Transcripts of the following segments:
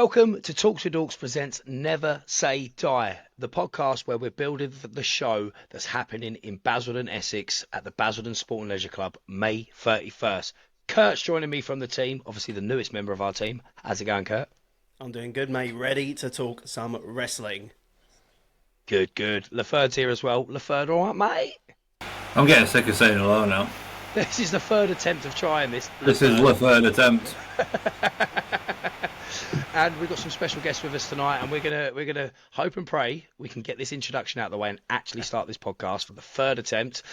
Welcome to Talks with Dorks presents Never Say Die, the podcast where we're building the show that's happening in Basildon, Essex at the Basildon Sport and Leisure Club, May 31st. Kurt's joining me from the team, obviously the newest member of our team. How's it going, Kurt? I'm doing good, mate. Ready to talk some wrestling. Good. Laferde's here as well. Laferde, all right, mate? I'm getting sick of saying hello now. This is the third attempt of trying this. This is the third attempt. And we've got some special guests with us tonight, and we're gonna hope and pray we can get this introduction out of the way and actually start this podcast for the third attempt.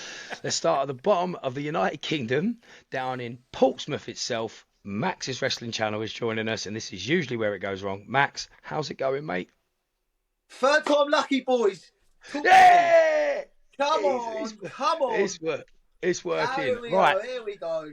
Let's start at the bottom of the United Kingdom, down in Portsmouth itself. Max's wrestling channel is joining us, and this is usually where it goes wrong. Max, how's it going, mate? Third time lucky, boys. Yeah! Come on. It's working. Here we go.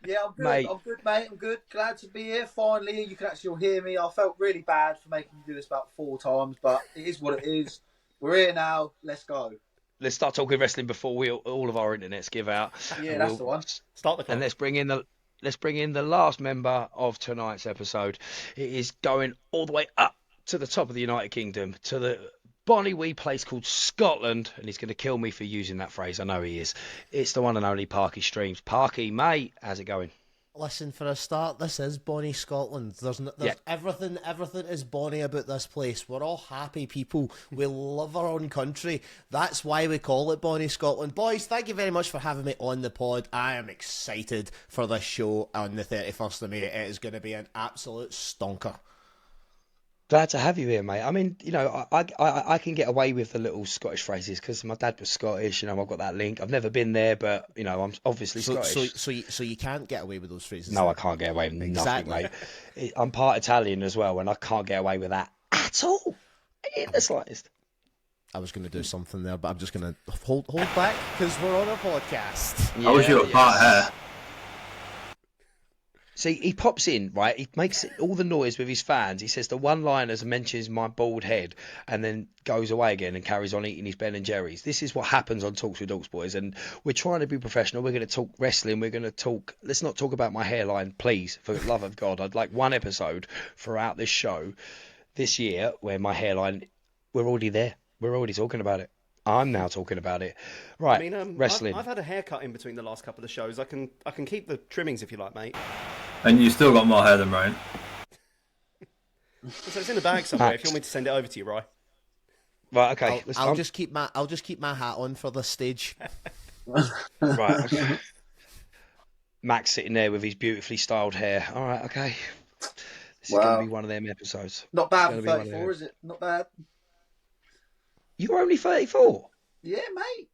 Yeah, I'm good. Mate. I'm good, mate. I'm good. Glad to be here. Finally, you can actually all hear me. I felt really bad for making you do this about 4 times, but it is what it is. We're here now. Let's go. Let's start talking wrestling before all of our internets give out. Yeah, that's the one. Start the clock. And let's bring in the last member of tonight's episode. It is going all the way up to the top of the United Kingdom, to the bonny wee place called Scotland, and he's going to kill me for using that phrase. I know he is. It's the one and only Parky Streams. Parky, mate, how's it going? Listen, for a start, this is bonny Scotland. There's everything is bonny about this place. We're all happy people. We love our own country. That's why we call it bonny Scotland. Boys, thank you very much for having me on the pod. I am excited for this show on the 31st of May. It is going to be an absolute stonker. Glad to have you here, mate. I mean, you know, I can get away with the little Scottish phrases because my dad was Scottish. You know, I've got that link. I've never been there, but you know, I'm obviously Scottish. So you can't get away with those phrases. No, I can't get away with nothing, mate. I'm part Italian as well, and I can't get away with that at all, in the slightest. I was going to do something there, but I'm just going to hold back because we're on a podcast. I wish you were part hair. See, he pops in, right? He makes all the noise with his fans. He says the one-liners and mentions my bald head and then goes away again and carries on eating his Ben and Jerry's. This is what happens on Talks with Dorks, boys. And we're trying to be professional. We're going to talk wrestling. We're going to talk... Let's not talk about my hairline, please, for the love of God. I'd like one episode throughout this show this year where my hairline... We're already there. We're already talking about it. I'm now talking about it. Right, I mean, wrestling. I've had a haircut in between the last couple of shows. I can keep the trimmings if you like, mate. And you still got more hair than Ryan. So it's in the bag somewhere. Max. If you want me to send it over to you, Ryan. Right, okay. I'll just keep my hat on for this stage. Right. Okay. Max sitting there with his beautifully styled hair. All right, okay. This is going to be one of them episodes. Not bad It's for gonna be one of 34, is it? Not bad. You're only 34. Yeah, mate.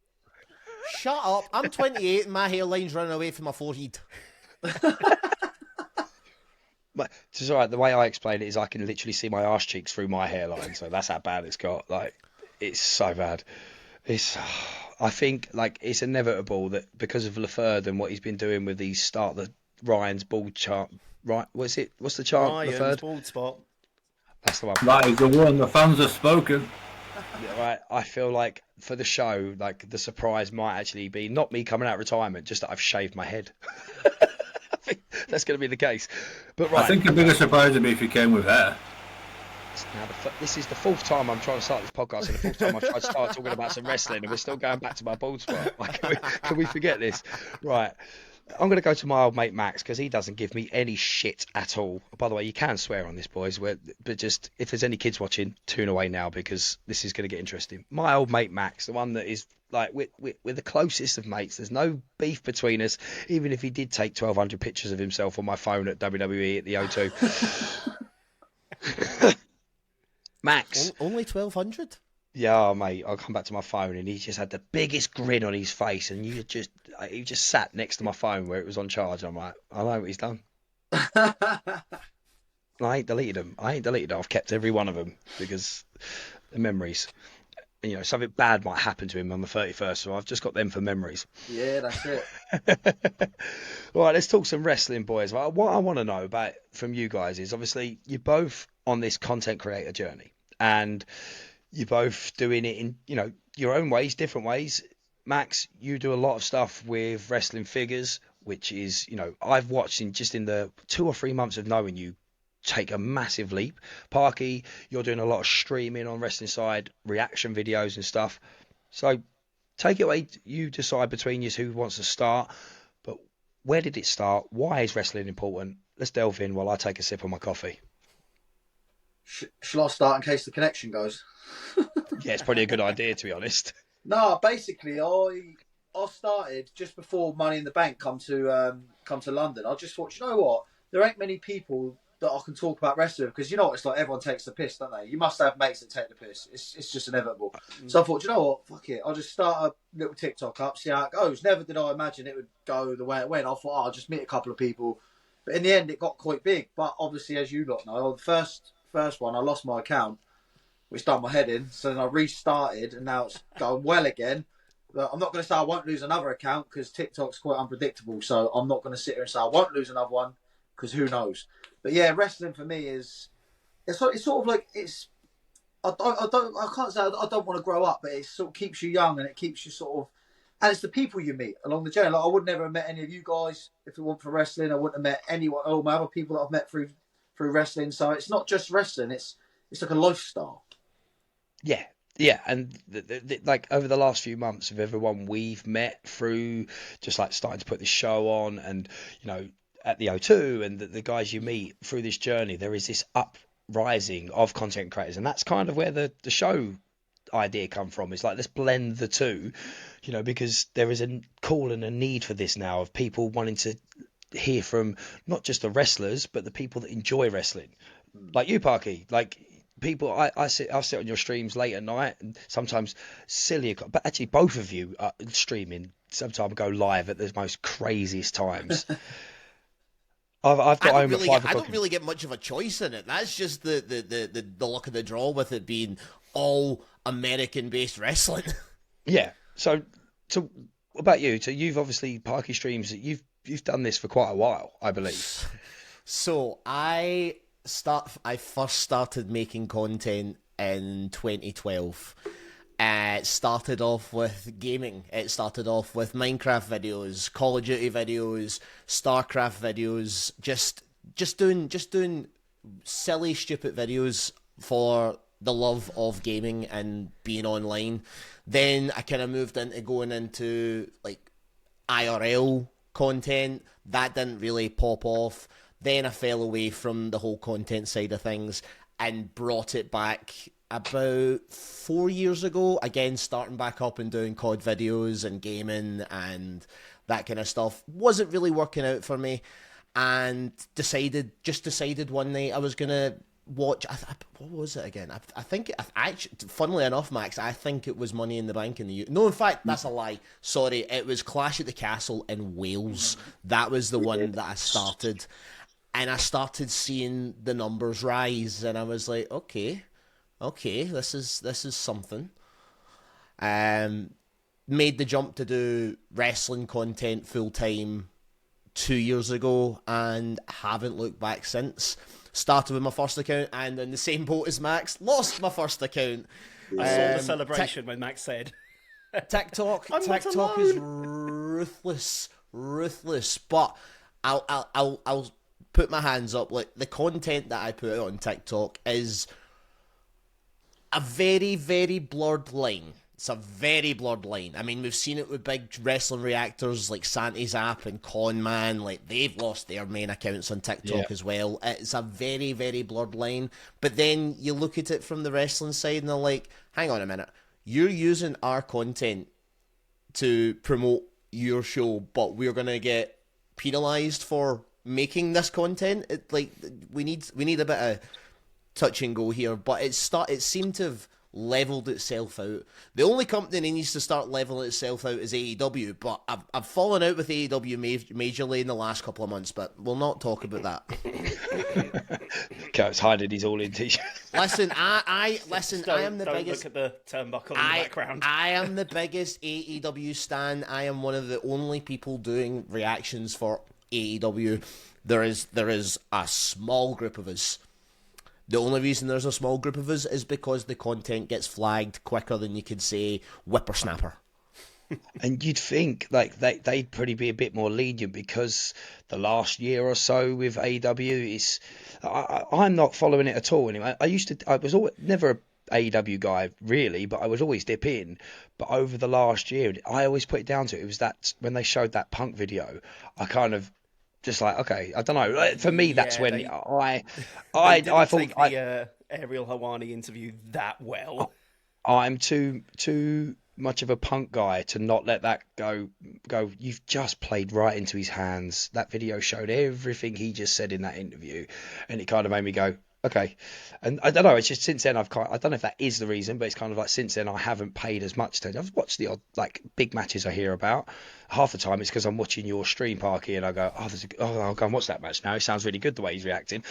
Shut up. I'm 28 and my hairline's running away from my forehead. But it's all right. The way I explain it is I can literally see my arse cheeks through my hairline. So that's how bad it's got. Like, it's so bad. I think, like, it's inevitable that because of Laferde and what he's been doing with these Ryan's bald chart. Right, what's the chart? Ryan's Laferde? bald spot. That's the one. That is the one. The fans have spoken. Yeah, right. I feel like for the show, like the surprise might actually be not me coming out of retirement, just that I've shaved my head. I think that's going to be the case. But right, I think the biggest surprise would be if you came with hair. now this is the fourth time I'm trying to start this podcast, and the fourth time I've tried to start talking about some wrestling, and we're still going back to my bald spot. Like, can we forget this? Right. I'm going to go to my old mate Max because he doesn't give me any shit at all. By the way, you can swear on this, boys, but just if there's any kids watching, tune away now because this is going to get interesting. My old mate Max, the one that is like we're the closest of mates. There's no beef between us, even if he did take 1,200 pictures of himself on my phone at WWE at the O2. Max. Only 1,200? Yeah, mate, I'll come back to my phone and he just had the biggest grin on his face and he just sat next to my phone where it was on charge. I'm like, I know what he's done. I ain't deleted them. I've kept every one of them because the memories. You know, something bad might happen to him on the 31st, so I've just got them for memories. Yeah, that's it. All right, let's talk some wrestling, boys. What I want to know about from you guys is obviously you're both on this content creator journey and you're both doing it in, you know, your own ways, different ways. Max, you do a lot of stuff with wrestling figures, which is, you know, I've watched in the 2 or 3 months of knowing you take a massive leap. Parky, you're doing a lot of streaming on Wrestling Side, reaction videos and stuff. So take it away. You decide between you who wants to start. But where did it start? Why is wrestling important? Let's delve in while I take a sip of my coffee. Shall I start in case the connection goes? Yeah, it's probably a good idea, to be honest. No, basically, I started just before Money in the Bank come to London. I just thought, you know what? There ain't many people that I can talk about wrestling with, because you know what it's like. Everyone takes the piss, don't they? You must have mates that take the piss. It's just inevitable. So I thought, you know what? Fuck it. I'll just start a little TikTok up, see how it goes. Never did I imagine it would go the way it went. I thought, I'll just meet a couple of people. But in the end, it got quite big. But obviously, as you lot know, the first one, I lost my account, which done my head in. So then I restarted, and now it's going well again. But I'm not going to say I won't lose another account, because TikTok's quite unpredictable. So I'm not going to sit here and say I won't lose another one, because who knows. But yeah, wrestling for me is it's sort of like I can't say I don't want to grow up, but it sort of keeps you young, and it keeps you sort of, and it's the people you meet along the journey. Like, I would never have met any of you guys if it weren't for wrestling. I wouldn't have met anyone, all my other people that I've met through wrestling. So it's not just wrestling; it's like a lifestyle. Yeah, yeah, and like over the last few months of everyone we've met through just like starting to put this show on, and at the O2, and the guys you meet through this journey, there is this uprising of content creators, and that's kind of where the show idea come from. It's like, let's blend the two, because there is a call and a need for this now, of people wanting to hear from not just the wrestlers but the people that enjoy wrestling, like you, Parky. Like, people, I'll sit on your streams late at night, and sometimes silly, but actually both of you are streaming, sometimes go live at the most craziest times. I've got home at 5 o'clock. I don't really get much of a choice in it. That's just the luck of the draw, with it being all American-based wrestling. Yeah. So what about you? So you've obviously, Parky streams, you've done this for quite a while, I believe. So I first started making content in 2012. It started off with gaming. It started off with Minecraft videos, Call of Duty videos, StarCraft videos, just doing silly, stupid videos for the love of gaming and being online. Then I kind of moved into going into like IRL content. That didn't really pop off. Then I fell away from the whole content side of things and brought it back about 4 years ago, again starting back up and doing COD videos and gaming and that kind of stuff. Wasn't really working out for me, and decided one night I was gonna watch, what was it again? I think actually, funnily enough, Max, I think it was Money in the Bank in the No, in fact, that's a lie. Sorry, it was Clash at the Castle in Wales. That was the one that I started, and I started seeing the numbers rise, and I was like, okay, this is something. Made the jump to do wrestling content full time 2 years ago, and haven't looked back since. Started with my first account, and in the same boat as Max, lost my first account. I saw the celebration when Max said, TikTok is ruthless. But I'll put my hands up. Like, the content that I put out on TikTok is a very, very blurred line. It's a very blurred line. I mean, we've seen it with big wrestling reactors like Santi's App and Conman. Like, they've lost their main accounts on TikTok as well. It's a very, very blurred line. But then you look at it from the wrestling side and they're like, hang on a minute. You're using our content to promote your show, but we're going to get penalised for making this content. We need a bit of touch and go here, but it seemed to have leveled itself out. The only company that needs to start leveling itself out is AEW, but I've fallen out with AEW majorly in the last couple of months, but we'll not talk about that. Kurt's hiding his all-in t-shirt. Listen, I am the biggest. Look at the turnbuckle in the background. I am the biggest AEW stan. I am one of the only people doing reactions for AEW. There is a small group of us. The only reason there's a small group of us is because the content gets flagged quicker than you could say whippersnapper. And you'd think like they'd probably be a bit more lenient because the last year or so with AEW is I'm not following it at all anyway. I was always never a AEW guy really, but I would always dip in. But over the last year, I always put it down to it was that when they showed that Punk video, I kind of just like okay, I don't know. Like, for me, that's Yeah, when they I didn't thought take the Ariel Hawani interview that well. I'm too much of a Punk guy to not let that go. You've just played right into his hands. That video showed everything he just said in that interview, and it kind of made me go, okay. And I don't know. It's just since then I don't know if that is the reason, but it's kind of like since then I haven't paid as much attention. I've watched the odd like big matches I hear about. Half the time it's because I'm watching your stream, Parky, and I go, I'll go and watch that match now. It sounds really good the way he's reacting.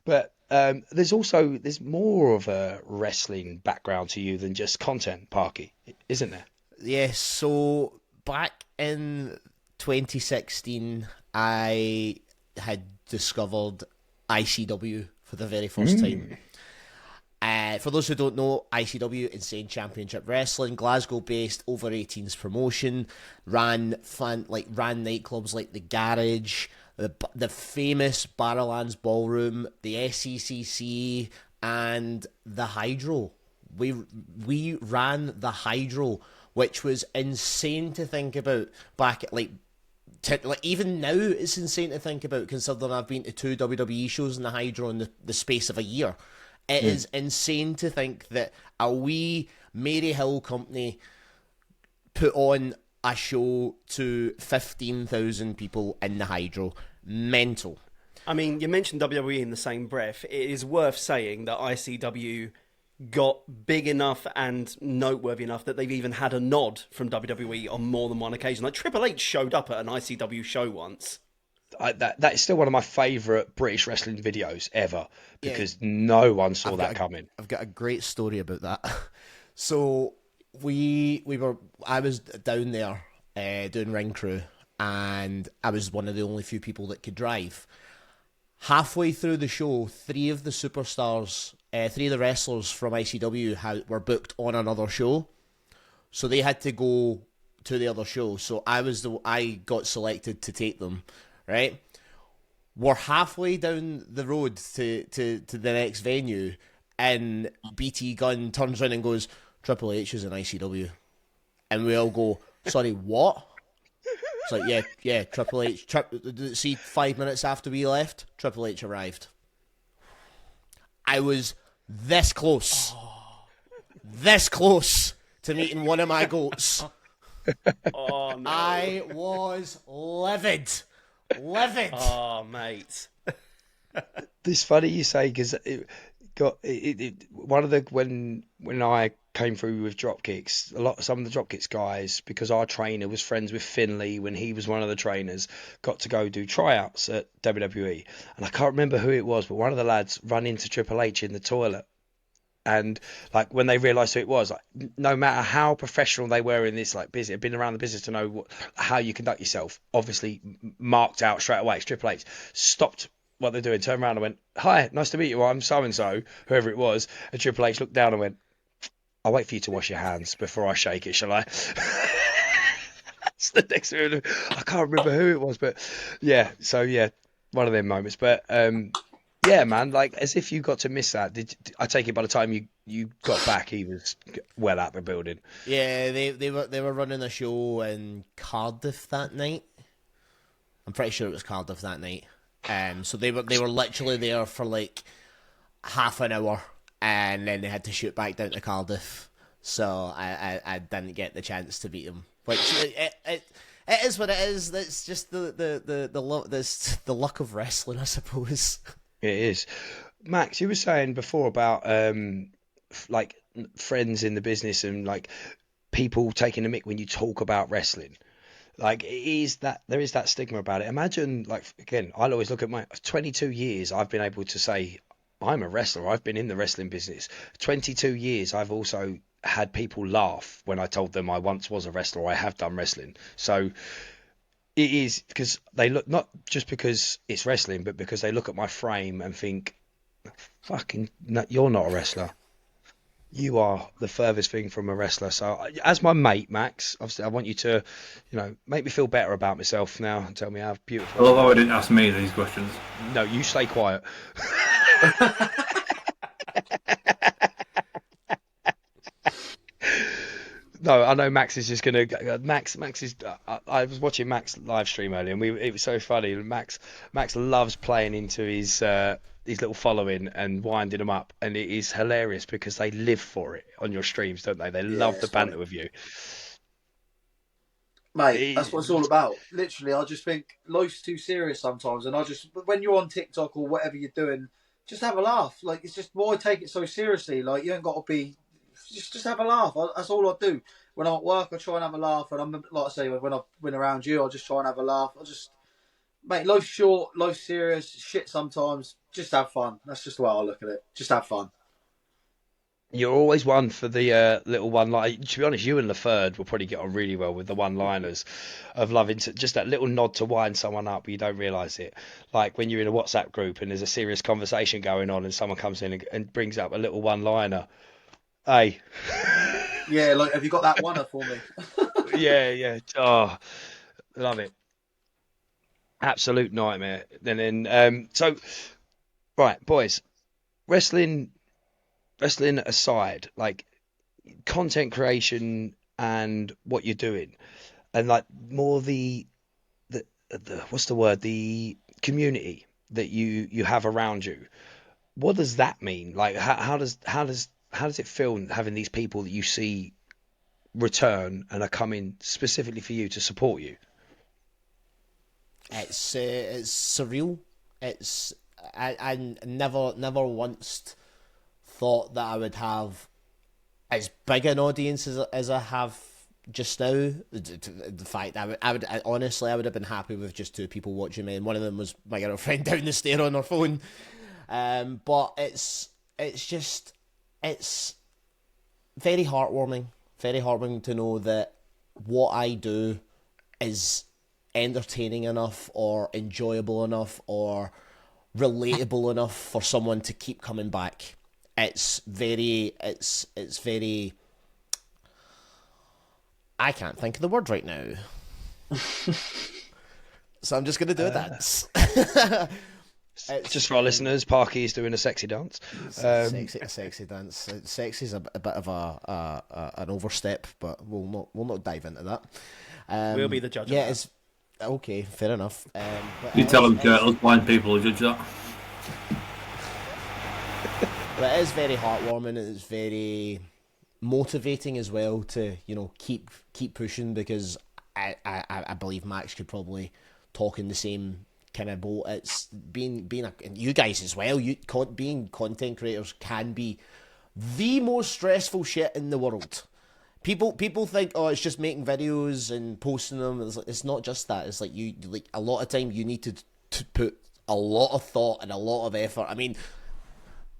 But there's more of a wrestling background to you than just content, Parky, isn't there? Yes, so back in 2016, I had discovered ICW for the very first time. For those who don't know, ICW, Insane Championship Wrestling, Glasgow-based over 18s promotion, ran nightclubs like the Garage, the famous Barrowlands Ballroom, the SECC, and the Hydro. We ran the Hydro, which was insane to think about back at even now it's insane to think about considering I've been to 2 WWE shows in the Hydro in the space of a year. It is insane to think that a wee Mary Hill company put on a show to 15,000 people in the Hydro. Mental. I mean, you mentioned WWE in the same breath. It is worth saying that ICW got big enough and noteworthy enough that they've even had a nod from WWE on more than one occasion. Like Triple H showed up at an ICW show once. That is still one of my favourite British wrestling videos ever because no one saw that coming. I've got a great story about that. So I was down there doing ring crew, and I was one of the only few people that could drive. Halfway through the show, three of the wrestlers from ICW were booked on another show, so they had to go to the other show. So I got selected to take them. Right, we're halfway down the road to the next venue, and BT Gunn turns around and goes, "Triple H is in ICW," and we all go, "Sorry, what?" It's like, yeah, Triple H. See, 5 minutes after we left, Triple H arrived. I was this close to meeting one of my goats. Oh no! I was livid. Oh, mate. It's funny you say because one of the when I came through with dropkicks, some of the dropkicks guys, because our trainer was friends with Finley when he was one of the trainers, got to go do tryouts at WWE, and I can't remember who it was, but one of the lads ran into Triple H in the toilet. And like when they realised who it was, like no matter how professional they were in this like business, been around the business to know how you conduct yourself, obviously marked out straight away. It's Triple H stopped what they're doing, turned around and went, "Hi, nice to meet you. I'm so and so, whoever it was." And Triple H looked down and went, "I'll wait for you to wash your hands before I shake it, shall I?" That's the next move. I can't remember who it was, but yeah. So yeah, one of them moments, but. Yeah, man, like as if you got to miss that. I take it by the time you got back, he was well out the building. Yeah, they were running a show in Cardiff that night. I'm pretty sure it was Cardiff that night. So they were literally there for like half an hour, and then they had to shoot back down to Cardiff. So I didn't get the chance to beat them. Which it is what it is. That's just the luck of wrestling, I suppose. It is. Max, you were saying before about like friends in the business and like people taking a mick when you talk about wrestling. Like there is that stigma about it. Imagine like again, I'll always look at my 22 years I've been able to say I'm a wrestler. I've been in the wrestling business. 22 years I've also had people laugh when I told them I once was a wrestler or I have done wrestling. So it is because they look not just because it's wrestling, but because they look at my frame and think, "Fucking, no, you're not a wrestler." You are the furthest thing from a wrestler. So, as my mate, Max, obviously, I want you to, make me feel better about myself now and tell me how I beautiful love I how am. I didn't ask me these questions. No, you stay quiet. No, I know Max is just gonna. Max is. I was watching Max live stream earlier, and it was so funny. Max loves playing into his little following and winding them up, and it is hilarious because they live for it on your streams, don't they? They Yeah, love the it's funny. banter with you. Mate, that's what it's all It- about. Literally, I just think life's too serious sometimes, and when you're on TikTok or whatever you're doing, just have a laugh. Like it's just why take it so seriously. Like you ain't got to be. Just have a laugh. That's all I do. When I'm at work, I try and have a laugh, and I'm like I say, when I've been around you, I just try and have a laugh. Mate, life's short, life's serious, shit sometimes. Just have fun. That's just the way I look at it. Just have fun. You're always one for the little one. Like to be honest, you and Laferde will probably get on really well with the one-liners of loving to just that little nod to wind someone up. But you don't realise it. Like when you're in a WhatsApp group and there's a serious conversation going on, and someone comes in and brings up a little one-liner. Hey, Yeah, like have you got that one for me? yeah, yeah. Oh, love it. Absolute nightmare. And then, so right, boys, wrestling, wrestling aside, like content creation and what you're doing, and like more the what's the word, the community that you have around you. What does that mean? Like, how does it feel having these people that you see return and are coming specifically for you to support you? It's surreal. It's I never once thought that I would have as big an audience as I have just now. The fact honestly I would have been happy with just two people watching me, and one of them was my girlfriend down the stair on her phone. But it's just it's very heartwarming to know that what I do is entertaining enough or enjoyable enough or relatable enough for someone to keep coming back. It's very I can't think of the word right now. So I'm just gonna do a dance. Just for our listeners, Parky is doing a sexy dance. Sexy dance. Sexy is a bit of an overstep, but we'll not dive into that. We'll be the judge. Yeah, Of that. it's okay. Fair enough. You tell them, Turtles, blind people will judge that. But it is very heartwarming. It's very motivating as well to keep pushing, because I believe Max could probably talk in the same kind of boat. It's and you guys as well. Being content creators can be the most stressful shit in the world. People think, oh, it's just making videos and posting them. It's not just that. It's like a lot of time you need to put a lot of thought and a lot of effort. I mean,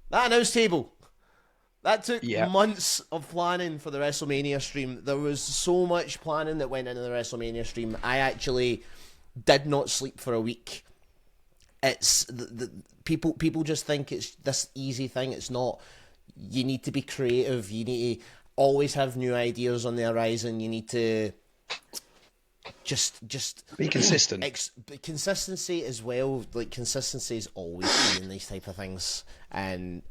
that announce table, that took Yeah. months of planning for the WrestleMania stream. There was so much planning that went into the WrestleMania stream. I actually did not sleep for a week. It's the people just think it's this easy thing. It's not. You need to be creative. You need to always have new ideas on the horizon. You need to just Be consistent. Consistency as well. Like, consistency is always key in these type of things. And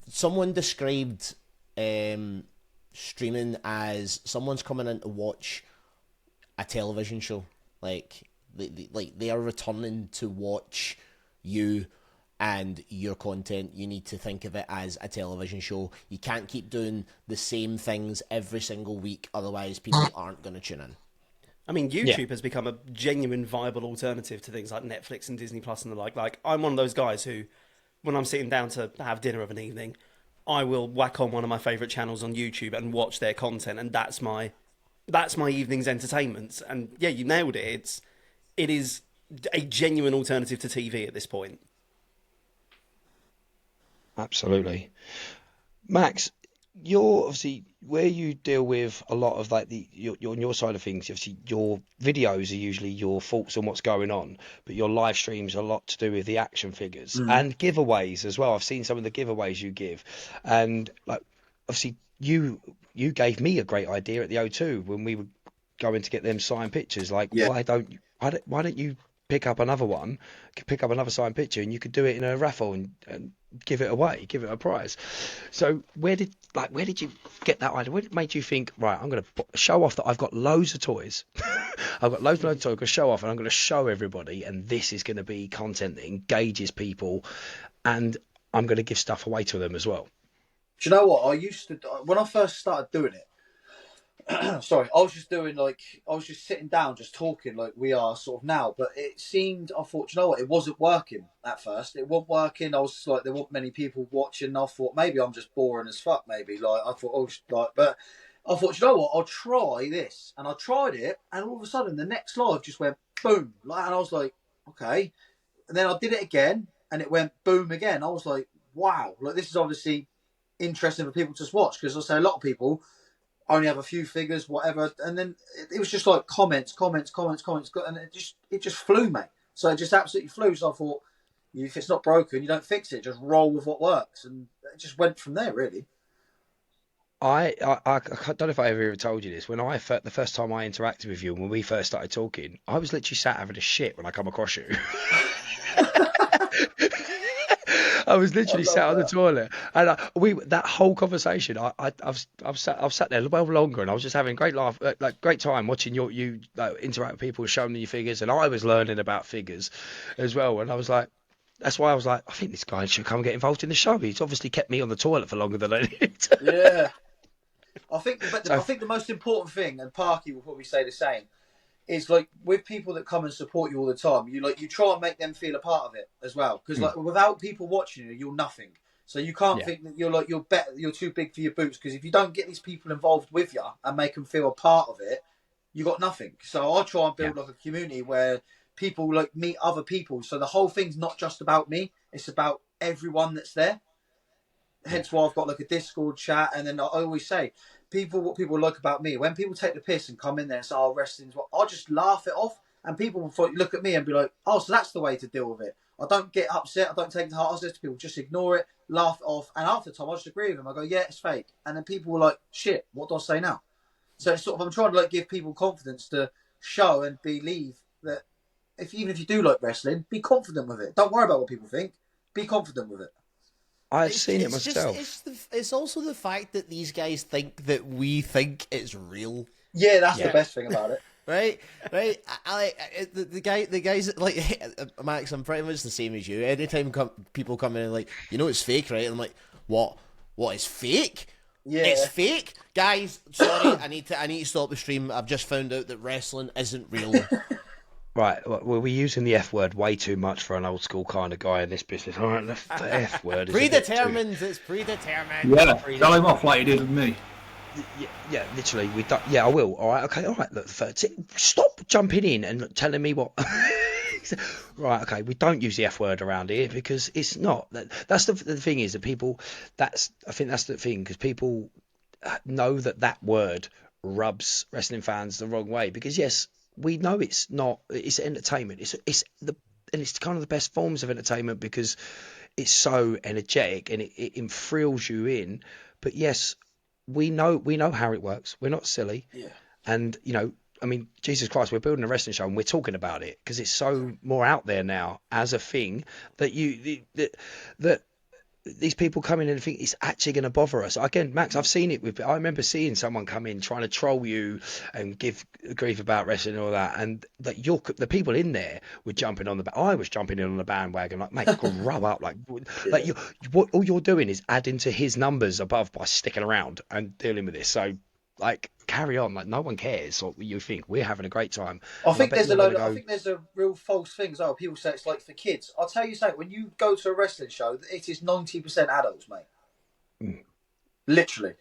someone described streaming as someone's coming in to watch a television show. Like they are returning to watch you and your content. You need to think of it as a television show. You can't keep doing the same things every single week, otherwise people aren't going to tune in. I mean, YouTube has become a genuine viable alternative to things like Netflix and Disney Plus and the like. Like, I'm one of those guys who, when I'm sitting down to have dinner of an evening, I will whack on one of my favourite channels on YouTube and watch their content, and that's my evening's entertainment. And yeah, you nailed it. It is a genuine alternative to TV at this point. Absolutely. Max, you're obviously where you deal with a lot of like your on your side of things. Obviously, your videos are usually your thoughts on what's going on, but your live streams are a lot to do with the action figures Mm. and giveaways as well. I've seen some of the giveaways you give, and like obviously you gave me a great idea at the O2 when we were going to get them signed pictures. Like, Yeah. why don't you pick up another one, pick up another signed picture, and you could do it in a raffle and give it away, give it a prize. So where did you get that idea? What made you think, right, I'm going to show off that I've got loads of toys. I've got loads of toys I'm going to show off, and I'm going to show everybody, and this is going to be content that engages people, and I'm going to give stuff away to them as well. Do you know what? I used to, when I first started doing it, sorry, I was just doing like, I was just sitting down, just talking like we are sort of now. But it seemed, I thought, you know what? It wasn't working at first. It wasn't working. I was like, there weren't many people watching. I thought maybe I'm just boring as fuck. Maybe like I thought, but I thought, you know what? I'll try this, and I tried it, and all of a sudden the next live just went boom, like, and I was like, okay. And then I did it again, and it went boom again. I was like, wow, like this is obviously interesting for people to watch, because I say a lot of people only have a few figures, whatever, and then it was just like comments, and it just flew, mate. So it just absolutely flew. So I thought, if it's not broken, you don't fix it. Just roll with what works, and it just went from there, really. I don't know if I ever told you this. When the first time I interacted with you, when we first started talking, I was literally sat having a shit when I come across you. I was literally sat on the toilet, and that whole conversation, I've sat there well longer, and I was just having a great laugh, like great time watching you interact with people, showing me your figures, and I was learning about figures as well, and I was like. That's why I was like, I think this guy should come and get involved in the show. He's obviously kept me on the toilet for longer than I need. Yeah, I So think the most important thing, and Parky will probably say the same, is like with people that come and support you all the time, you try and make them feel a part of it as well. Because like without people watching you, you're nothing. So you can't yeah, think that you're too big for your boots. Because if you don't get these people involved with you and make them feel a part of it, you got nothing. So I try and yeah. build like a community where people like meet other people. So the whole thing's not just about me; it's about everyone that's there. Hence why I've got like a Discord chat, and then I always say, what people like about me, when people take the piss and come in there and say, "Oh, wrestling's what," I'll just laugh it off, and people will look at me and be like, "Oh, so that's the way to deal with it." I don't get upset. I don't take it to heart. I say to people, just ignore it, laugh it off, and after the time, I just agree with them. I go, "Yeah, it's fake," and then people were like, "Shit, what do I say now?" So it's sort of, I'm trying to like give people confidence to show and believe that even if you do like wrestling, be confident with it. Don't worry about what people think. Be confident with it. I've seen it myself. It's also the fact that these guys think that we think it's real. Yeah, that's the best thing about it. Right. The guys like Max. I'm pretty much the same as you. Anytime people come in and like, it's fake, right? I'm like, what? What is fake? Yeah, It's fake, guys. Sorry, I need to stop the stream. I've just found out that wrestling isn't real. Right, well, we're using the F word way too much for an old school kind of guy in this business. All right, the F word is Predetermined. It's predetermined. Yeah, tell him off like he did with me. Yeah, literally. We don't. Yeah, I will. All right, okay, all right. Look, stop jumping in and telling me what. Right, okay. We don't use the F word around here because it's not. That's the thing is that people. I think that's the thing because people know that word rubs wrestling fans the wrong way because yes. We know it's not. It's entertainment. And it's kind of the best forms of entertainment because it's so energetic and it thrills you in. But yes, we know how it works. We're not silly. yeah. And I mean, Jesus Christ, we're building a wrestling show and we're talking about it because it's so more out there now as a thing that that these people come in and think it's actually going to bother us. Again, Max, I've seen it I remember seeing someone come in trying to troll you and give grief about wrestling and all that, and that the people in there were jumping on I was jumping in on the bandwagon, like, mate, grow up, like what all you're doing is adding to his numbers above by sticking around and dealing with this. So, like, carry on, like no one cares what you think. We're having a great time. I think there's I think there's a real false thing as well. People say it's like for kids. I'll tell you something. When you go to a wrestling show, it is 90% adults, mate. Literally.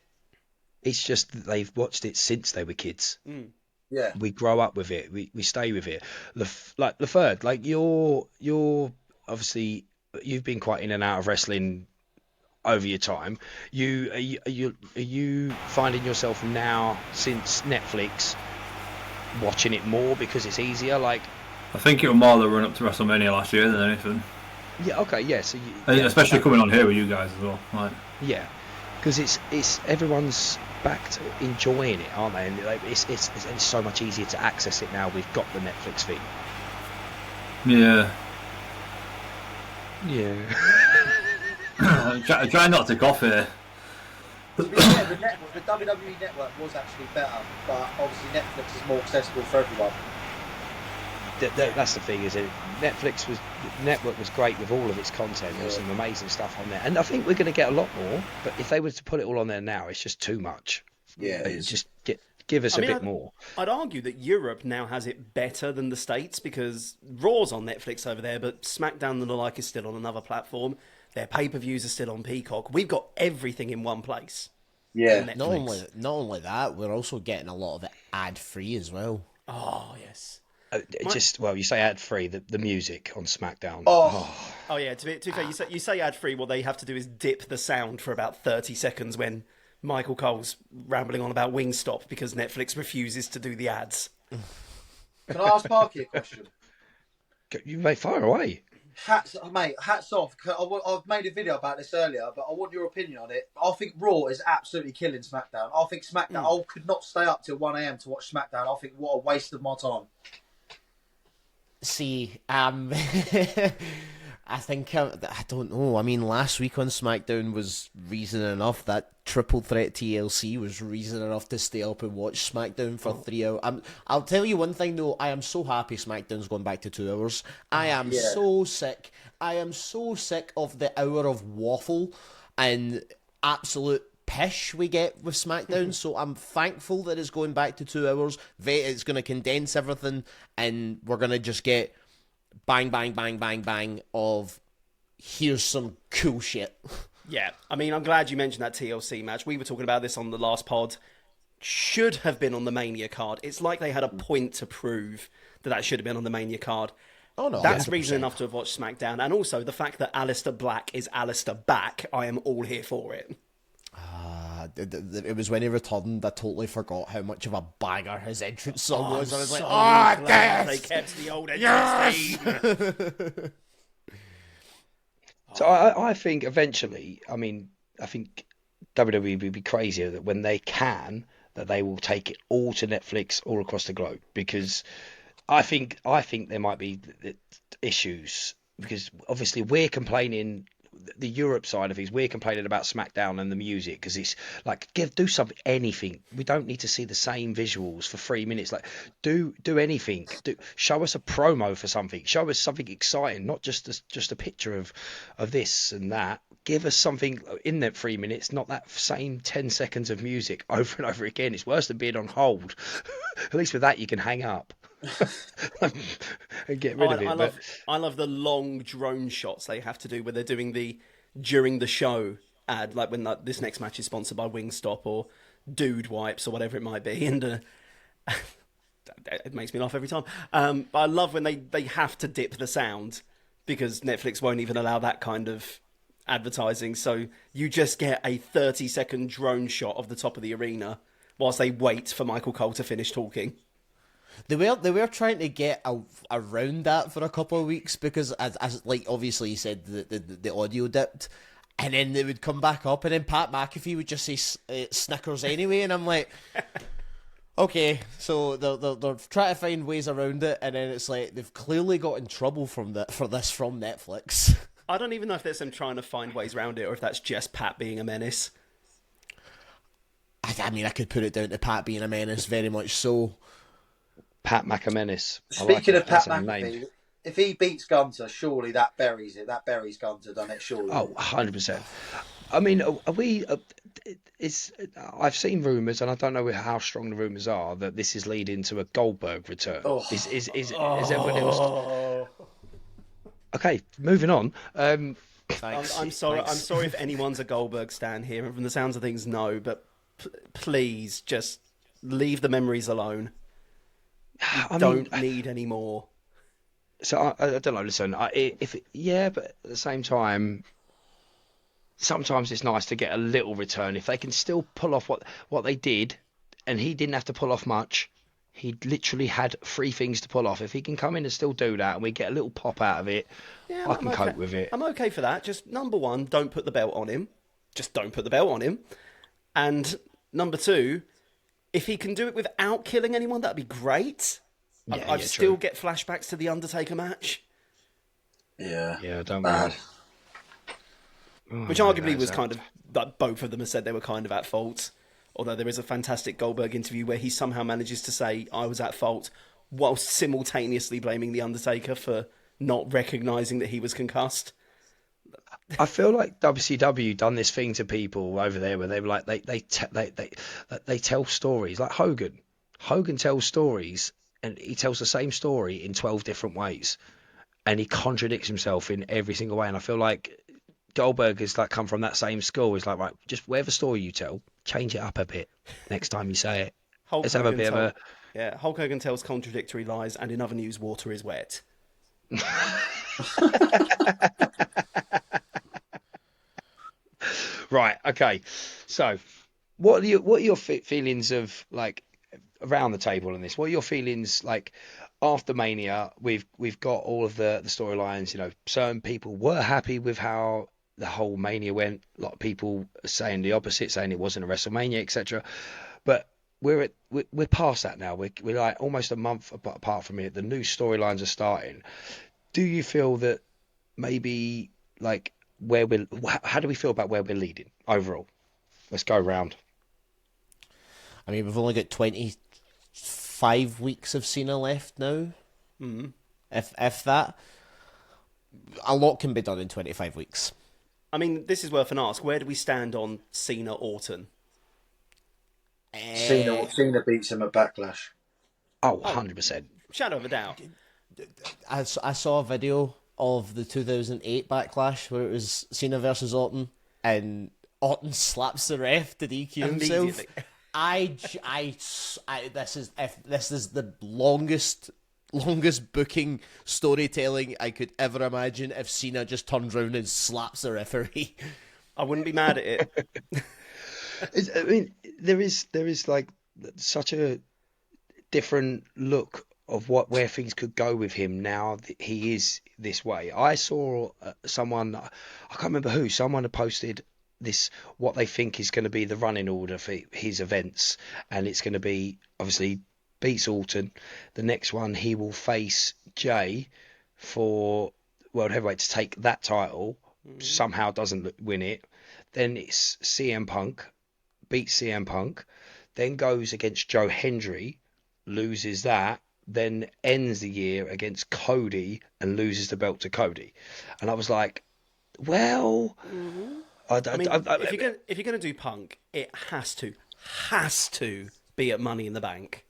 It's just that they've watched it since they were kids. Yeah. We grow up with it. We stay with it. Like Laferde, like you're obviously you've been quite in and out of wrestling over your time. Are you finding yourself now, since Netflix, watching it more because it's easier? Like, I think it was more the run up to WrestleMania last year than anything. yeah, okay, yeah. So Especially coming on here with you guys as well. Like, yeah, because it's everyone's back to enjoying it, aren't they? And like, it's so much easier to access it now. We've got the Netflix thing. yeah. Yeah. I try not to cough here. To be fair, the WWE network was actually better, but obviously Netflix is more accessible for everyone. That's the thing, is it? Network was great with all of its content. There was some amazing stuff on there, and I think we're going to get a lot more. But if they were to put it all on there now, it's just too much. Yeah, Just give us a bit more. I'd argue that Europe now has it better than the States, because Raw's on Netflix over there, but SmackDown and the like is still on another platform. Their pay-per-views are still on Peacock. We've got everything in one place. Yeah. Netflix. Not only that, we're also getting a lot of it ad-free as well. Oh, yes. You say ad-free, the music on SmackDown. Oh yeah, to be fair, you say ad-free, what they have to do is dip the sound for about 30 seconds when Michael Cole's rambling on about Wingstop because Netflix refuses to do the ads. Can I ask Parky a question? You may fire away. Hats off. I've made a video about this earlier, but I want your opinion on it. I think Raw is absolutely killing SmackDown. I think SmackDown, I could not stay up till 1 a.m. to watch SmackDown. I think what a waste of my time. See, I think I don't know. I mean, last week on SmackDown was reason enough. That triple threat TLC was reason enough to stay up and watch SmackDown for 3 hours. I'll tell you one thing though. I am so happy SmackDown's going back to 2 hours. I am so sick. I am so sick of the hour of waffle and absolute pish we get with SmackDown. So I'm thankful that it's going back to 2 hours. It's going to condense everything, and we're going to just get bang, bang, bang, bang, bang of here's some cool shit. Yeah, I mean, I'm glad you mentioned that TLC match. We were talking about this on the last pod. Should have been on the Mania card. It's like they had a point to prove that should have been on the Mania card. Oh no, that's 100%. reason enough to have watched SmackDown. And also the fact that Aleister Black is Aleister Back, I am all here for it. It was when he returned, I totally forgot how much of a banger his entrance song was. I was like, glad they kept the old entrance theme. So I think eventually, I think WWE will be crazier that when they can, that they will take it all to Netflix all across the globe, because I think there might be issues, because obviously we're complaining. The Europe side of things, we're complaining about SmackDown and the music, because it's like, do something, anything. We don't need to see the same visuals for 3 minutes. Like, do anything. Show us a promo for something. Show us something exciting, not just a picture of this and that. Give us something in that 3 minutes, not that same 10 seconds of music over and over again. It's worse than being on hold. At least with that you can hang up. And get rid of it. I love the long drone shots they have to do where they're doing the during the show ad, like when this next match is sponsored by Wingstop or Dude Wipes or whatever it might be, and it makes me laugh every time. But I love when they have to dip the sound, because Netflix won't even allow that kind of advertising, so you just get a 30-second drone shot of the top of the arena whilst they wait for Michael Cole to finish talking. They were trying to get around that for a couple of weeks, because as like obviously you said the audio dipped, and then they would come back up, and then Pat McAfee would just say Snickers anyway, and I'm like, okay, so they're trying to find ways around it, and then it's like they've clearly got in trouble for this from Netflix. I don't even know if there's them trying to find ways around it, or if that's just Pat being a menace. I mean, I could put it down to Pat being a menace, very much so. Pat McAmenis. Speaking of Pat McAfee, if he beats Gunter, surely that buries it. That buries Gunter, doesn't it? Surely. Oh, 100%. I mean, are we? I've seen rumours, and I don't know how strong the rumours are, that this is leading to a Goldberg return. Is everyone else? Okay, moving on. I'm sorry. I'm sorry if anyone's a Goldberg stan here. And from the sounds of things, no. But please, just leave the memories alone. We don't need any more. So I don't know. Listen, but at the same time, sometimes it's nice to get a little return if they can still pull off what they did, and he didn't have to pull off much. He literally had 3 things to pull off. If he can come in and still do that, and we get a little pop out of it, Yeah, I can cope with it. I'm okay for that. Just number one, don't put the belt on him. Just don't put the belt on him. And number two, if he can do it without killing anyone, that'd be great. I'd still get flashbacks to the Undertaker match. Yeah, don't bad. Which arguably was kind of, like, both of them have said they were kind of at fault. Although there is a fantastic Goldberg interview where he somehow manages to say, I was at fault, whilst simultaneously blaming The Undertaker for not recognising that he was concussed. I feel like WCW done this thing to people over there where they were like they tell stories like Hogan. Hogan tells stories, and he tells the same story in 12 different ways, and he contradicts himself in every single way. And I feel like Goldberg has like come from that same school. He's like, right, just whatever story you tell, change it up a bit next time you say it. Let's have a bit of a... Yeah, Hulk Hogan tells contradictory lies, and in other news, water is wet. Right, okay. So, what are your feelings of, like, around the table on this? What are your feelings like after Mania? We've got all of the storylines. You know, certain people were happy with how the whole Mania went. A lot of people are saying the opposite, saying it wasn't a WrestleMania, etc. But we're past that now. We're like almost a month apart from it. The new storylines are starting. Do you feel that maybe, like, how do we feel about where we're leading overall? Let's go round. I mean, we've only got 25 weeks of Cena left now. Mm-hmm. If that, a lot can be done in 25 weeks. I mean, this is worth an ask. Where do we stand on Cena Orton? Cena beats him at Backlash. Oh, 100%. Shadow of a doubt. I saw a video of the 2008 Backlash where it was Cena versus Orton, and Orton slaps the ref to DQ himself. This is the longest booking storytelling I could ever imagine. If Cena just turns around and slaps the referee, I wouldn't be mad at it. I mean, there is like such a different look of where things could go with him now that he is this way. I saw someone, I can't remember who, someone had posted this, what they think is going to be the running order for his events, and it's going to be, obviously, beats Orton. The next one, he will face Jay for World Heavyweight to take that title, somehow doesn't win it. Then it's CM Punk, beats CM Punk, then goes against Joe Hendry, loses that, then ends the year against Cody and loses the belt to Cody. And I was like, well, if you're going to do Punk, it has to be at Money in the Bank.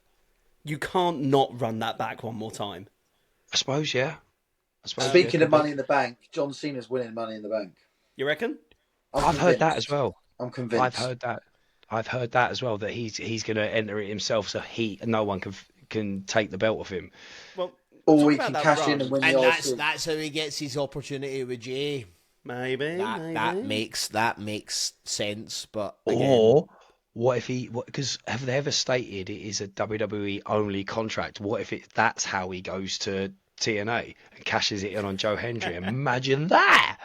You can't not run that back one more time. I suppose, yeah. Speaking of Money in the Bank, John Cena's winning Money in the Bank. You reckon? I've heard that as well. I'm convinced. I've heard that as well, that he's going to enter it himself, so no one can take the belt off him. Well, or he can cash in and win the and that's how he gets his opportunity with Jay. Maybe that makes sense. But again, or what if because have they ever stated it is a WWE only contract? What if that's how he goes to TNA and cashes it in on Joe Hendry? Imagine that.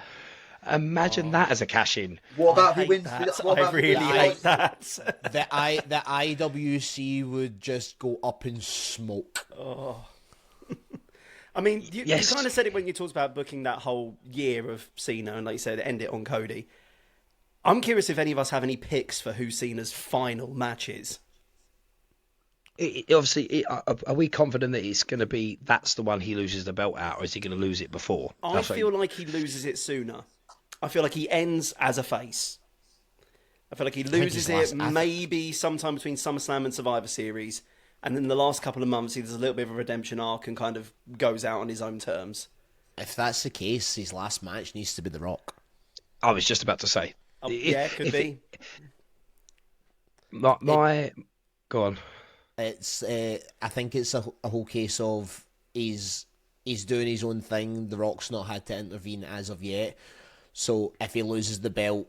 Imagine that as a cash in. What about who wins? I really hate that. The IWC would just go up in smoke. Oh. I mean, you kind of said it when you talked about booking that whole year of Cena, and like you said, end it on Cody. I'm curious if any of us have any picks for who Cena's final match is. Obviously, are we confident that it's going to be that's the one he loses the belt at, or is he going to lose it before? I feel like he loses it sooner. I feel like he ends as a face. I feel like he loses it maybe sometime between SummerSlam and Survivor Series, and in the last couple of months he does a little bit of a redemption arc and kind of goes out on his own terms. If that's the case, his last match needs to be The Rock. I was just about to say. Yeah, could be. Go on. It's I think it's a whole case of he's doing his own thing. The Rock's not had to intervene as of yet. So if he loses the belt,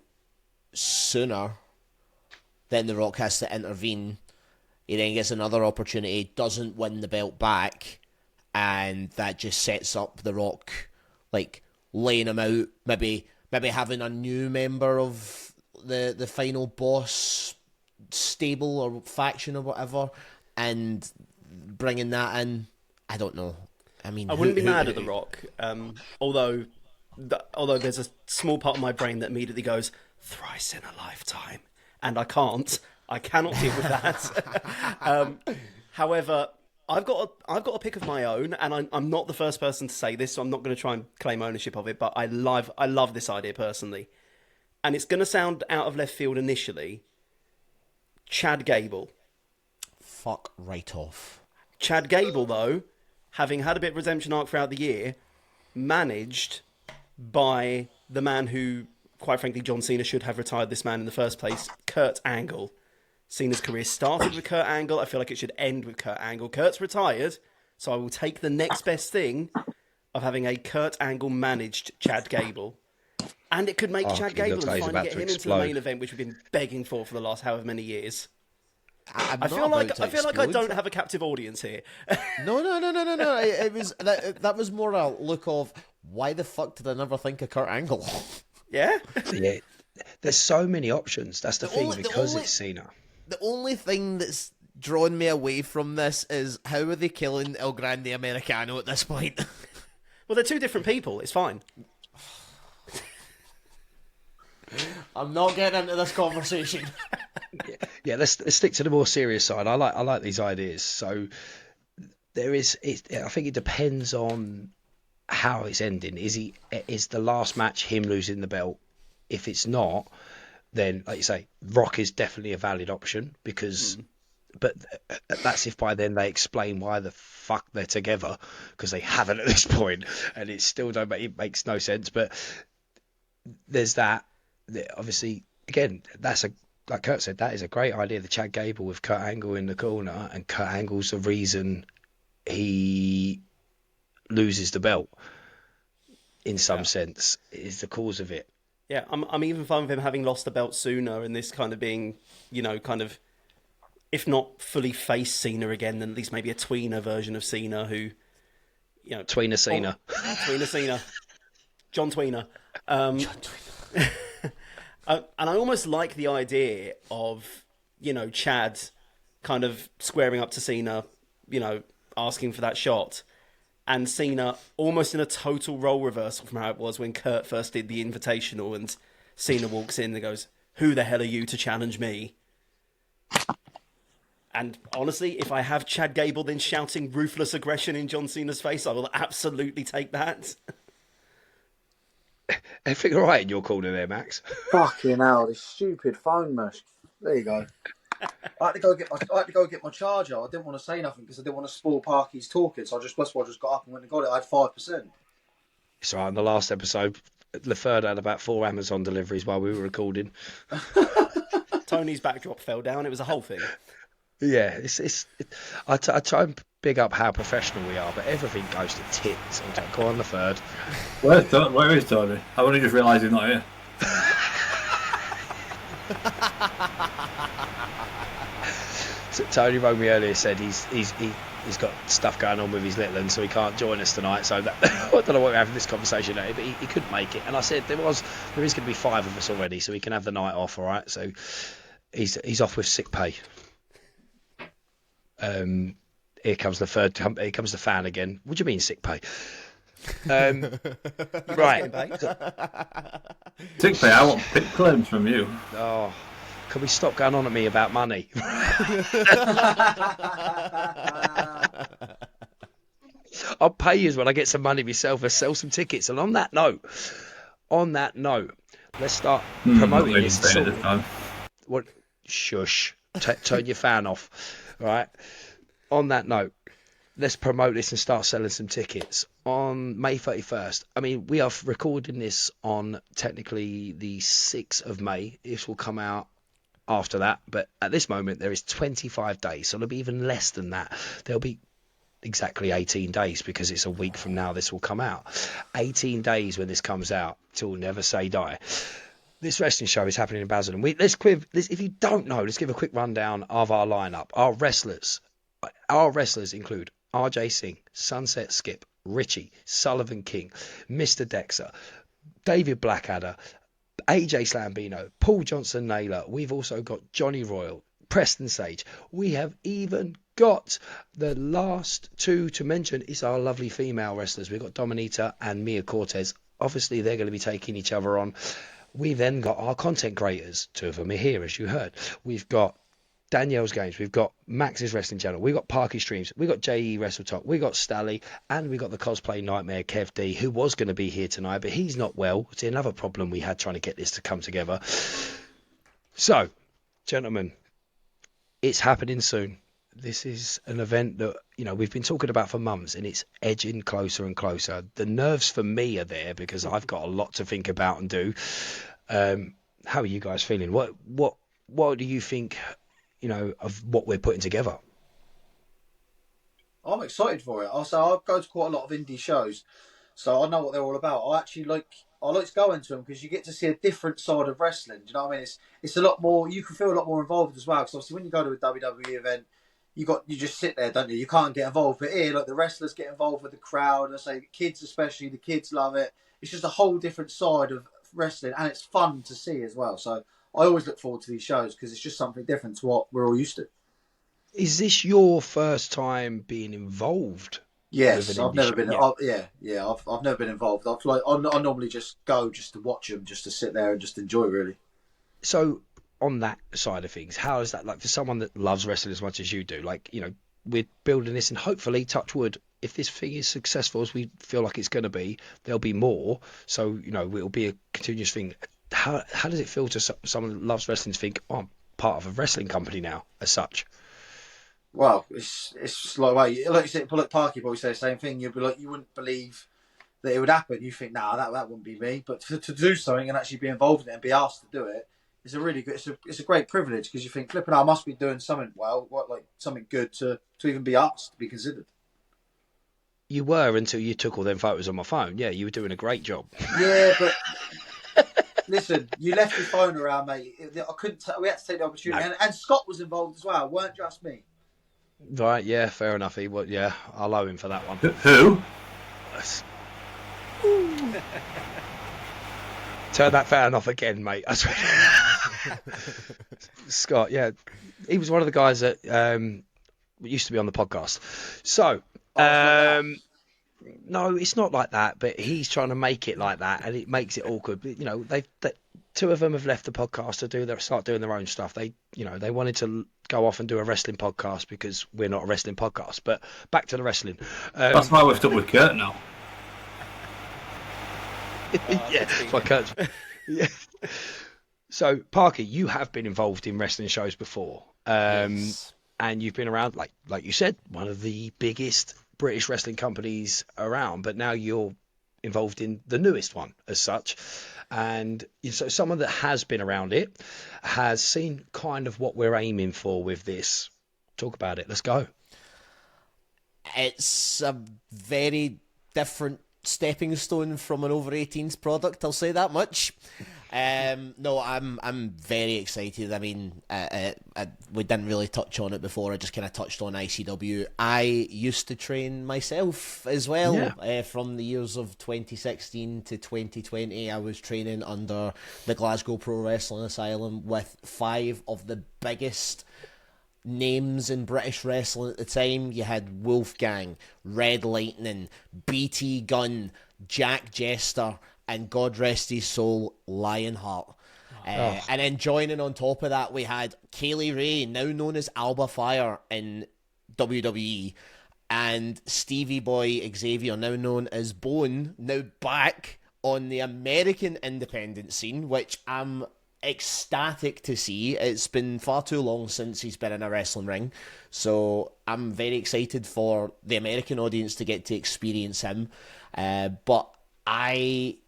sooner, then The Rock has to intervene. He then gets another opportunity, doesn't win the belt back, and that just sets up The Rock, like, laying him out, maybe having a new member of the final boss stable or faction or whatever, and bringing that in. I don't know. I mean, I wouldn't be mad at The Rock, although there's a small part of my brain that immediately goes, thrice in a lifetime, and I cannot deal with that. However, I've got a pick of my own, and I'm not the first person to say this, so I'm not going to try and claim ownership of it. But I love this idea personally, and it's going to sound out of left field initially. Chad Gable. Fuck right off. Chad Gable, though, having had a bit of redemption arc throughout the year, managed by the man who, quite frankly, John Cena should have retired this man in the first place, Kurt Angle. Cena's career started with Kurt Angle. I feel like it should end with Kurt Angle. Kurt's retired, so I will take the next best thing of having a Kurt Angle managed Chad Gable. And it could make Chad Gable and finally get him into the main event, which we've been begging for the last however many years. I feel like I don't have a captive audience here. No. It was that was more a look of, why the fuck did I never think of Kurt Angle? Yeah? Yeah. There's so many options. That's the thing, because it's Cena. The only thing that's drawn me away from this is, how are they killing El Grande Americano at this point? Well, they're two different people. It's fine. I'm not getting into this conversation. Yeah, let's stick to the more serious side. I like these ideas. So I think it depends on how it's ending. Is the last match him losing the belt? If it's not, then, like you say, Rock is definitely a valid option, because but that's if by then they explain why the fuck they're together, because they haven't at this point, and it makes no sense. But there's that. Obviously, again, like Kurt said, that is a great idea. The Chad Gable with Kurt Angle in the corner, and Kurt Angle's the reason he loses the belt. In some sense, is the cause of it. Yeah, I'm even fine with him having lost the belt sooner, and this kind of being, if not fully face Cena again, then at least maybe a tweener version of Cena who, Tweener Cena. Tweener Cena. John Tweener. John Tweener. And I almost like the idea of, Chad kind of squaring up to Cena, asking for that shot. And Cena almost in a total role reversal from how it was when Kurt first did the Invitational, and Cena walks in and goes, "Who the hell are you to challenge me?" And honestly, if I have Chad Gable then shouting ruthless aggression in John Cena's face, I will absolutely take that. Everything all right in your corner there, Max? Fucking hell, this stupid phone mesh. There you go. I had to go get my charger. I didn't want to say nothing because I didn't want to spoil Parky's talking. So that's why I just got up and went and got it. I had 5%. It's all right. On the last episode, Laferde had about 4 Amazon deliveries while we were recording. Tony's backdrop fell down. It was a whole thing. Yeah, I try and big up how professional we are, but everything goes to tits. I'm like, go on, Laferde. Where is Tony? I've only just realised he's not here. So Tony rang me earlier, said he's got stuff going on with his little one, so he can't join us tonight. So I don't know what we're having this conversation later, but he couldn't make it. And I said there is going to be 5 of us already, so he can have the night off. All right, so he's off with sick pay. Here comes the fan again. What do you mean sick pay? Right. Sick pay. I want pit claims from you. Oh, can we stop going on at me about money? I'll pay you when I get some money myself and sell some tickets. And on that note, let's start promoting this. This time. What? Shush. Turn your fan off. Right. On that note, let's promote this and start selling some tickets on May 31st. I mean, we are recording this on technically the 6th of May. This will come out after that, but at this moment there is 25 days, so it'll be even less than that. There'll be exactly 18 days because it's a week from now this will come out. 18 days when this comes out till Never Say Die. This wrestling show is happening in Basildon. If you don't know, let's give a quick rundown of our lineup. Our wrestlers include RJ Singh, Sunset Skip, Richie, Sullivan King, Mr. Dexter, David Blackadder, AJ Slambino, Paul Johnson Naylor. We've also got Johnny Royal, Preston Sage. We have even got the last two to mention is our lovely female wrestlers. We've got Dominita and Mia Cortez. Obviously, they're going to be taking each other on. We then got our content creators. Two of them are here, as you heard. We've got Danielle's Games. We've got Max's Wrestling Channel. We've got Parky Streams. We've got JE Wrestle Talk. We've got Stally. And we've got the Cosplay Nightmare, Kev D, who was going to be here tonight, but he's not well. It's another problem we had trying to get this to come together. So, gentlemen, it's happening soon. This is an event that, we've been talking about for months, and it's edging closer and closer. The nerves for me are there because I've got a lot to think about and do. How are you guys feeling? What do you think, of what we're putting together? I'm excited for it. I go to quite a lot of indie shows, so I know what they're all about. I like to go into them because you get to see a different side of wrestling. Do you know what I mean? It's a lot more. You can feel a lot more involved as well. Because obviously, when you go to a WWE event, you just sit there, don't you? You can't get involved. But here, like the wrestlers get involved with the crowd. I say the kids, especially the kids, love it. It's just a whole different side of wrestling, and it's fun to see as well. So I always look forward to these shows because it's just something different to what we're all used to. Is this your first time being involved? Yes, I've never been. I've never been involved. I normally just go just to watch them, just to sit there and just enjoy. Really. So on that side of things, how is that like for someone that loves wrestling as much as you do? Like, we're building this, and hopefully, touch wood, if this thing is successful as we feel like it's going to be, there'll be more. So it'll be a continuous thing. How does it feel to someone that loves wrestling to think, oh, I'm part of a wrestling company now, as such? Well, it's like you said, like Parky boy say the same thing. You'd be like, you wouldn't believe that it would happen. You think, nah, that wouldn't be me. But to do something and actually be involved in it and be asked to do it is a really good. It's a great privilege because you think, flipping, I must be doing something something good to even be asked to be considered. You were until you took all them photos on my phone. Yeah, you were doing a great job. Yeah, but listen, you left your phone around, mate. I couldn't. We had to take the opportunity, No. and Scott was involved as well. It weren't just me. Right, yeah, fair enough. Yeah, I'll owe him for that one. Who? Turn that fan off again, mate. I swear. Scott, yeah, he was one of the guys that used to be on the podcast. So, no, it's not like that. But he's trying to make it like that, and it makes it awkward. But, two of them have left the podcast to start doing their own stuff. They wanted to go off and do a wrestling podcast because we're not a wrestling podcast. But back to the wrestling. That's why we're stuck with Kurt now. Yeah, that's why Kurt's. Yeah. So, Parky, you have been involved in wrestling shows before, Yes. and you've been around, like you said, one of the biggest British wrestling companies around. But now you're involved in the newest one, as such. And so someone that has been around it has seen kind of what we're aiming for with this. Talk about it. Let's go. It's a very different stepping stone from an over 18s product, I'll say that much. No, I'm very excited. I mean, we didn't really touch on it before. I just kind of touched on ICW. I used to train myself as well. Yeah. From the years of 2016 to 2020, I was training under the Glasgow Pro Wrestling Asylum with 5 of the biggest names in British wrestling at the time. You had Wolfgang, Red Lightning, BT Gunn, Jack Jester, and God rest his soul, Lionheart. And then joining on top of that, we had Kaylee Ray, now known as Alba Fire in WWE, and Stevie Boy Xavier, now known as Bone, now back on the American independent scene, which I'm ecstatic to see. It's been far too long since he's been in a wrestling ring, so I'm very excited for the American audience to get to experience him. But I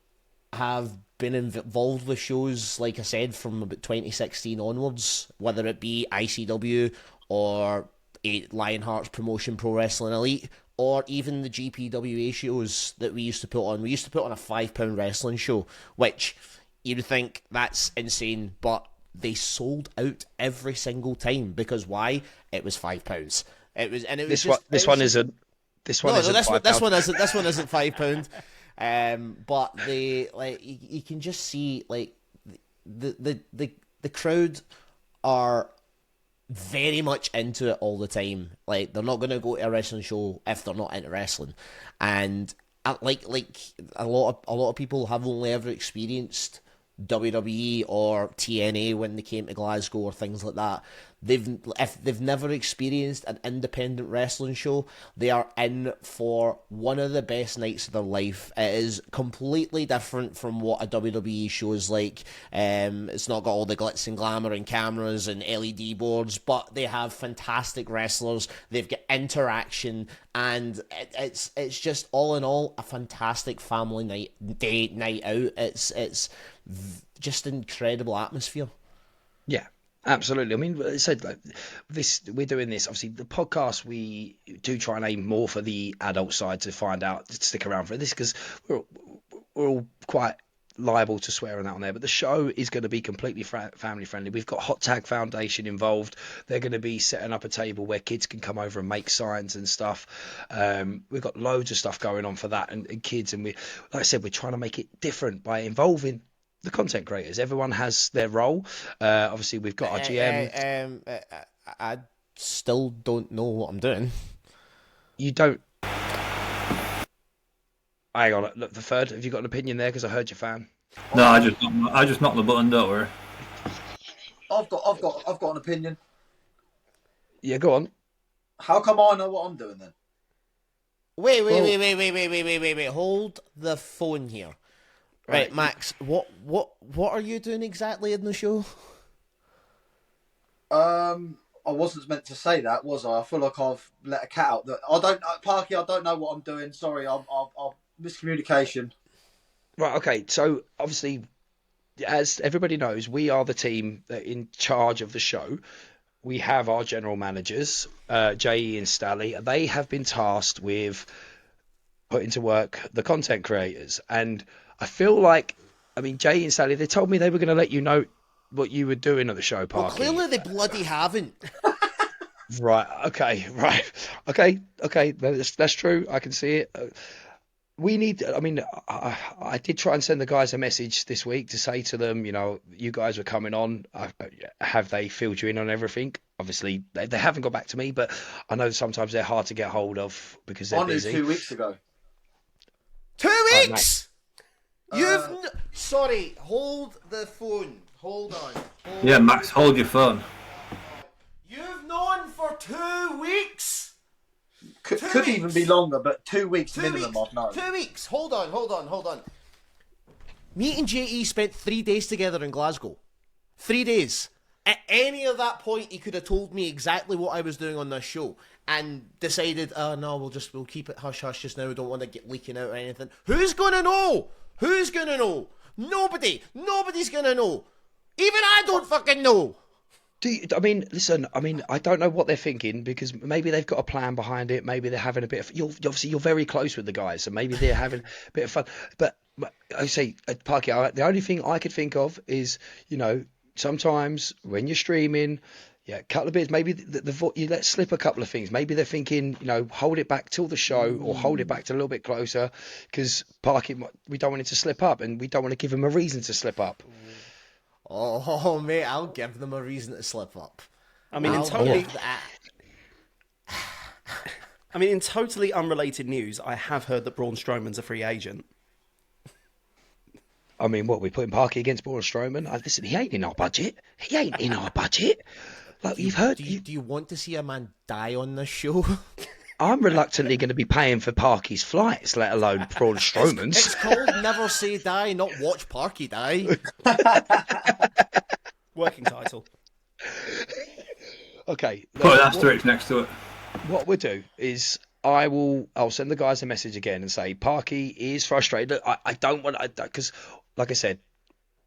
have been involved with shows, like I said, from about 2016 onwards, whether it be ICW or Lionheart's promotion, Pro Wrestling Elite, or even the GPWA shows that we used to put on. We used to put on a £5 wrestling show, which you'd think that's insane, but they sold out every single time because why? It was £5. It was, and it was This one isn't. This one isn't £5. This one isn't. This one isn't £5. But they you can just see the crowd are very much into it all the time. Like, they're not going to go to a wrestling show if they're not into wrestling, and like a lot of people have only ever experienced WWE or TNA when they came to Glasgow or things like that. If they've never experienced an independent wrestling show, they are in for one of the best nights of their life. It is completely different from what a WWE show is like. It's not got all the glitz and glamour and cameras and LED boards, but they have fantastic wrestlers. They've got interaction, and it's just all in all a fantastic family night out. It's just incredible atmosphere. Yeah, absolutely. I mean, I said, like, this, we're doing this. Obviously, the podcast, we do try and aim more for the adult side to find out, to stick around for this, because we're all quite liable to swear and that on there. But the show is going to be completely family friendly. We've got Hot Tag Foundation involved. They're going to be setting up a table where kids can come over and make signs and stuff. We've got loads of stuff going on for that and kids. And we, like I said, we're trying to make it different by involving the content creators. Everyone has their role. Obviously, we've got our GM. I still don't know what I'm doing. You don't. Hang on, look, the third. Have you got an opinion there? Because I heard your fan. No, I just knocked the button. Don't worry. I've got an opinion. Yeah, go on. How come I know what I'm doing then? Wait. Hold the phone here. Right, Max, what are you doing exactly in the show? I wasn't meant to say that, was I? I feel like I've let a cat out. Parky, I don't know what I'm doing. Sorry, I'm miscommunication. Right, okay. So, obviously, as everybody knows, we are the team in charge of the show. We have our general managers, J.E. and Stally. They have been tasked with putting to work the content creators. And I feel like, I mean, J.E. and Stally, they told me they were going to let you know what you were doing at the show, Parky. Well, clearly they bloody haven't. Right, okay. That's true. I can see it. We need, I mean, I did try and send the guys a message this week to say to them, you know, you guys were coming on. Have they filled you in on everything? Obviously, they haven't got back to me, but I know sometimes they're hard to get hold of because they're busy. 2 weeks ago. 2 weeks? Sorry, hold the phone. Hold on. Yeah, Max, hold your phone. You've known for 2 weeks? Could even be longer, but 2 weeks minimum I've known. 2 weeks. Hold on. Me and JE spent 3 days together in Glasgow. 3 days. At any of that point, he could have told me exactly what I was doing on this show and decided, oh no, we'll keep it hush hush just now. We don't want to get leaking out or anything. Who's gonna know? Nobody. Nobody's gonna know. Even I don't fucking know. Listen, I don't know what they're thinking, because maybe they've got a plan behind it. Maybe they're having a bit of, you're very close with the guys, so maybe they're having a bit of fun. But I say, Parky, the only thing I could think of is, you know, sometimes when you're streaming, a couple of bits, maybe you let slip a couple of things. Maybe they're thinking, you know, hold it back till the show, or hold it back to a little bit closer, because Parky, we don't want it to slip up, and we don't want to give him a reason to slip up. Oh, mate, I'll give them a reason to slip up. I mean, in totally unrelated news, I have heard that Braun Strowman's a free agent. I mean, what, we putting Parky against Braun Strowman? Listen, he ain't in our budget. Like, you've heard. Do you want to see a man die on this show? I'm reluctantly going to be paying for Parky's flights, let alone Braun Strowman's. It's called Never Say Die, not Watch Parky Die. Working title. Okay. Put an asterisk next to it. What we'll do is I'll send the guys a message again and say Parky is frustrated. Look, I don't want, because like I said,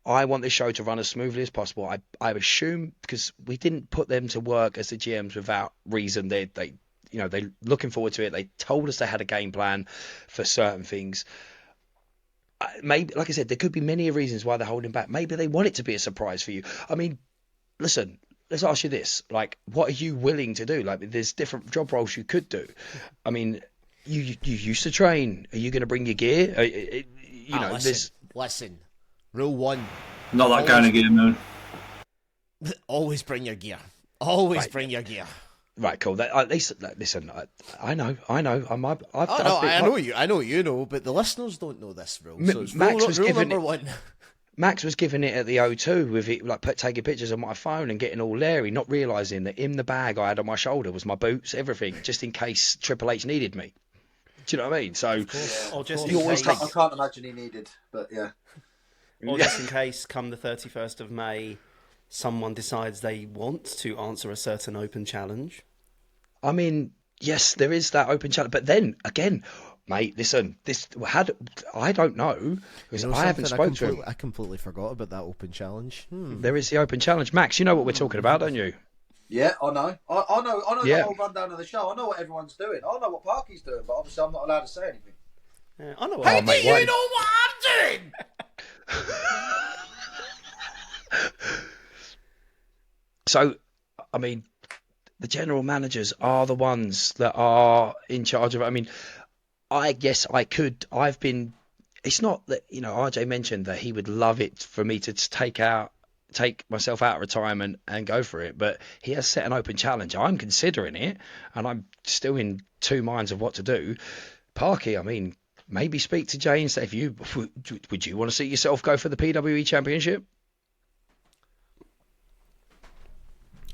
I want this show to run as smoothly as possible. I assume, because we didn't put them to work as the GMs without reason. They're looking forward to it. They told us they had a game plan for certain things. maybe, like I said, there could be many reasons why they're holding back. Maybe they want it to be a surprise for you. I mean, listen, let's ask you this: like, what are you willing to do? Like, there's different job roles you could do. I mean, you used to train. Are you going to bring your gear? You know, listen. Rule 1. Not that kind of game, man. Always bring your gear. Always Right. bring your gear. Right, cool. At least, listen. I know. I know you know, but the listeners don't know this rule. So it's Max was rule giving number 1. Max was giving it at the O2 with it, like taking pictures on my phone and getting all leery, not realising that in the bag I had on my shoulder was my boots, everything, just in case Triple H needed me. Do you know what I mean? So, Or just You in always case, I can't imagine he needed, but yeah. or just in case, come the 31st of May, someone decides they want to answer a certain open challenge. I mean, yes, there is that open challenge, but then again, mate, listen, I don't know because I haven't spoken to him. I completely forgot about that open challenge. There is the open challenge, Max. You know what we're talking about, don't you? Yeah, I know. I know Yeah. the whole rundown of the show. I know what everyone's doing. I know what Parky's doing, but obviously I'm not allowed to say anything. I know. How What do you know what I'm doing? So, I mean, the general managers are the ones that are in charge of it. I mean, I guess I could. I've been. It's not that, you know, RJ mentioned that he would love it for me to take myself out of retirement and go for it, but he has set an open challenge. I'm considering it, and I'm still in two minds of what to do. Parky, I mean, maybe speak to Jay and say, if you would you want to see yourself go for the PWE Championship?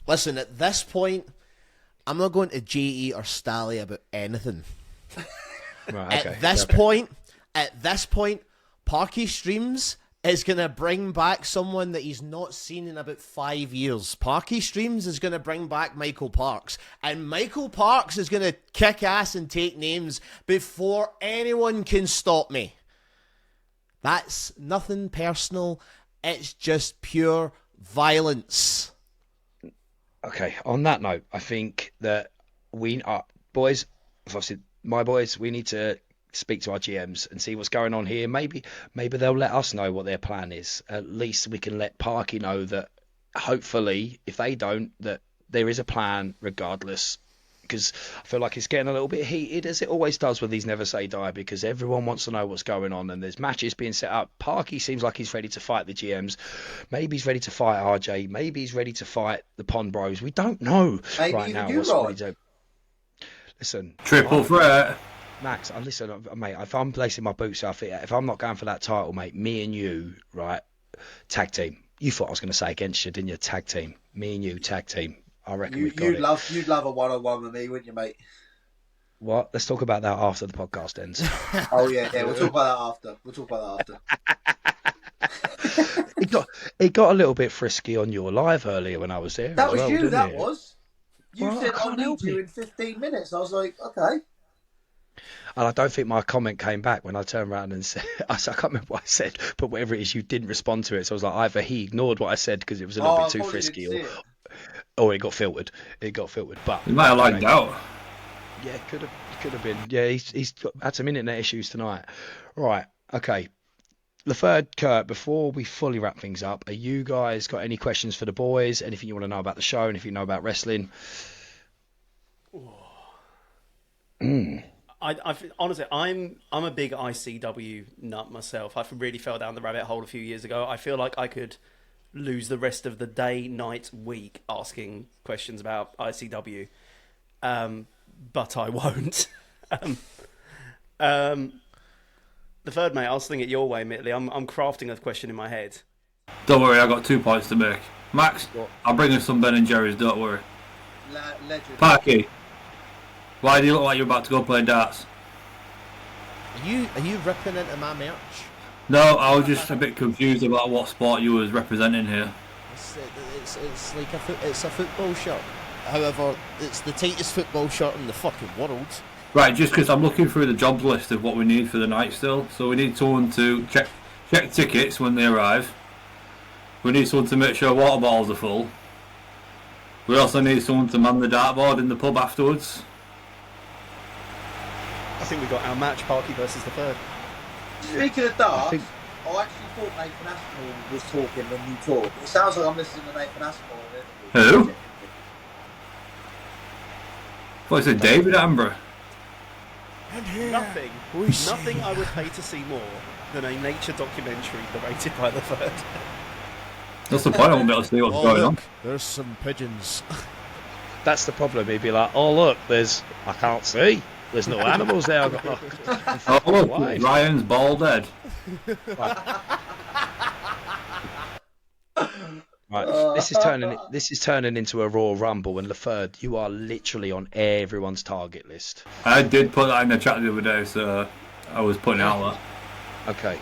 Listen, at this point, I'm not going to GE or Stally about anything. Right, okay. At this point, Parky Streams is going to bring back someone that he's not seen in about 5 years. Parky Streams is going to bring back Michael Parks. And Michael Parks is going to kick ass and take names before anyone can stop me. That's nothing personal. It's just pure violence. Okay, on that note, I think that we are, boys, obviously my boys, we need to speak to our GMs and see what's going on here. Maybe they'll let us know what their plan is. At least we can let Parky know that hopefully, if they don't, that there is a plan regardless. Because I feel like it's getting a little bit heated, as it always does with these Never Say Die, because everyone wants to know what's going on and there's matches being set up. Parky seems like he's ready to fight the GMs. Maybe he's ready to fight RJ. Maybe he's ready to fight the Pond Bros. We don't know Maybe right even now you, what's Rod. ready to. Listen, Triple threat. Max, listen, mate, if I'm placing my boots up, if I'm not going for that title, mate, me and you, right, tag team. You thought I was going to say against you, didn't you? Tag team. Me and you, tag team. I reckon we've got You'd it. love a one-on-one with me, wouldn't you, mate? What? Let's talk about that after the podcast ends. Oh yeah, we'll talk about that after. It got a little bit frisky on your live earlier when I was there. That as was well, you. didn't That it? was. You Well, said I I can't need help you it. in 15 minutes. I was like, okay. And I don't think my comment came back when I turned around and said, I can't remember what I said, but whatever it is, you didn't respond to it. So I was like, either he ignored what I said because it was a little bit too probably frisky, didn't see or it got filtered. It got filtered. But You might have lagged out. yeah, it could have been. Yeah, he's had some internet issues tonight. Right, okay. Laferde, Kurt, before we fully wrap things up, are you guys got any questions for the boys? Anything you want to know about the show? Anything you know about wrestling? Honestly, I'm a big ICW nut myself. I really fell down the rabbit hole a few years ago. I feel like I could lose the rest of the day, night, week asking questions about ICW, but I won't. The third, mate, I'll sling it your way, admittedly. I'm crafting a question in my head. Don't worry, I've got 2 points to make. Max, What? I'll bring us some Ben and Jerry's, don't worry. Legend. Parky, why do you look like you're about to go play darts? Are you ripping into my merch? No, I was just a bit confused about what sport you was representing here. It's like it's a football shirt. However, it's the tightest football shirt in the fucking world. Right, just because I'm looking through the jobs list of what we need for the night still. So we need someone to check tickets when they arrive. We need someone to make sure water bottles are full. We also need someone to man the dartboard in the pub afterwards. I think we got our match, Parky versus the third. Speaking of darts, think- I actually thought Nathan Aspinall was talking when you talk. It sounds like I'm listening to Nathan Aspinall in an interview. Who? What is it, David Attenborough? Nothing I would pay to see more than a nature documentary narrated by Laferde. That's the point. I won't be able to see what's going on. There's some pigeons. That's the problem. He'd be like, "Oh look, I can't see. There's no animals there." I've got Oh look, Why? Ryan's bald head. Right, this is turning into a Royal Rumble, and Laferde, you are literally on everyone's target list. I did put that in the chat the other day, so I was putting it out there. Okay,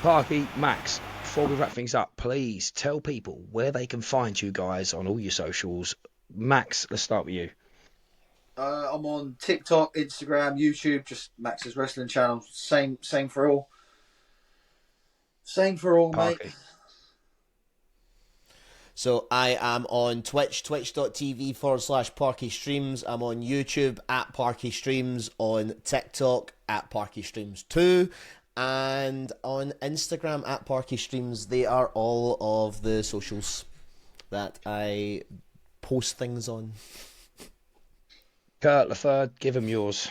Parky, Max. Before we wrap things up, please tell people where they can find you guys on all your socials. Max, let's start with you. I'm on TikTok, Instagram, YouTube, just Max's wrestling channel. Same for all. Same for all, mate. Parky. So I am on Twitch, twitch.tv/Parky Streams. I'm on YouTube at Parky Streams, on TikTok at Parky Streams 2, and on Instagram at Parky Streams. They are all of the socials that I post things on. Kurt Laferde, give him yours.